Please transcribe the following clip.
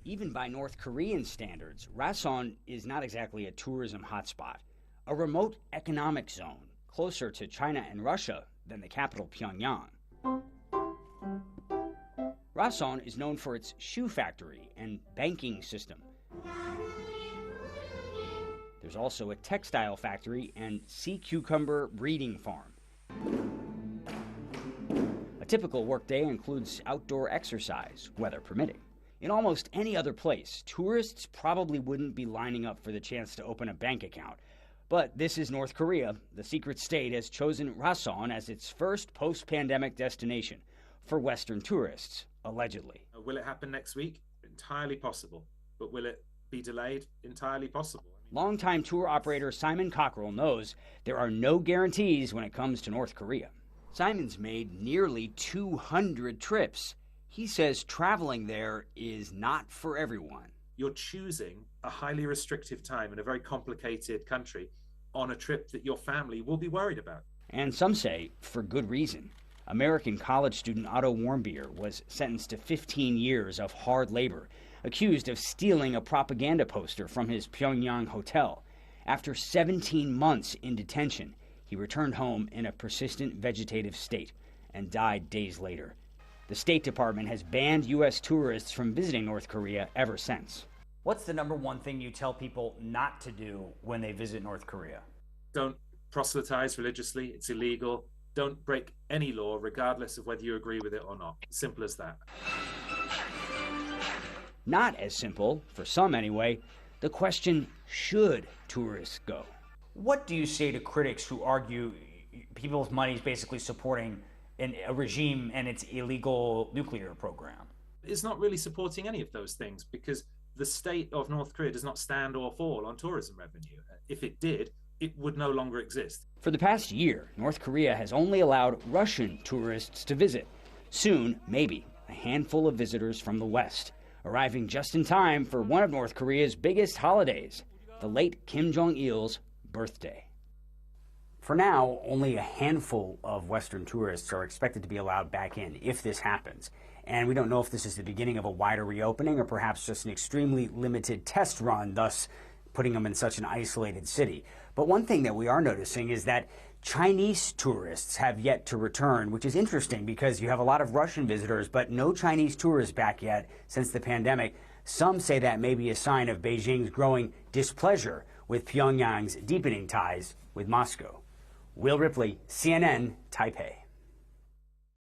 Even by North Korean standards, Rason is not exactly a tourism hotspot. A remote economic zone, closer to China and Russia than the capital Pyongyang. Rason is known for its shoe factory and banking system. There's also a textile factory and sea cucumber breeding farm. A typical workday includes outdoor exercise, weather permitting. In almost any other place, tourists probably wouldn't be lining up for the chance to open a bank account. But this is North Korea. The secret state has chosen Rason as its first post-pandemic destination for Western tourists, allegedly. Will it happen next week? Entirely possible. But will it be delayed? Entirely possible. Longtime tour operator Simon Cockrell knows there are no guarantees when it comes to North Korea. Simon's made nearly 200 trips. He says traveling there is not for everyone. You're choosing a highly restrictive time in a very complicated country on a trip that your family will be worried about. And some say for good reason. American college student Otto Warmbier was sentenced to 15 years of hard labor, accused of stealing a propaganda poster from his Pyongyang hotel. After 17 months in detention, he returned home in a persistent vegetative state and died days later. The State Department has banned U.S. tourists from visiting North Korea ever since. What's the number one thing you tell people not to do when they visit North Korea? Don't proselytize religiously. It's illegal. Don't break any law, regardless of whether you agree with it or not. Simple as that. Not as simple, for some anyway, the question, should tourists go? What do you say to critics who argue people's money is basically supporting a regime and its illegal nuclear program? It's not really supporting any of those things because the state of North Korea does not stand or fall on tourism revenue. If it did, it would no longer exist. For the past year, North Korea has only allowed Russian tourists to visit. Soon, maybe, a handful of visitors from the West, arriving just in time for one of North Korea's biggest holidays, the late Kim Jong-il's birthday. For now, only a handful of Western tourists are expected to be allowed back in if this happens. And we don't know if this is the beginning of a wider reopening or perhaps just an extremely limited test run, thus putting them in such an isolated city. But one thing that we are noticing is that Chinese tourists have yet to return, which is interesting because you have a lot of Russian visitors, but no Chinese tourists back yet since the pandemic. Some say that may be a sign of Beijing's growing displeasure with Pyongyang's deepening ties with Moscow. Will Ripley, CNN, Taipei.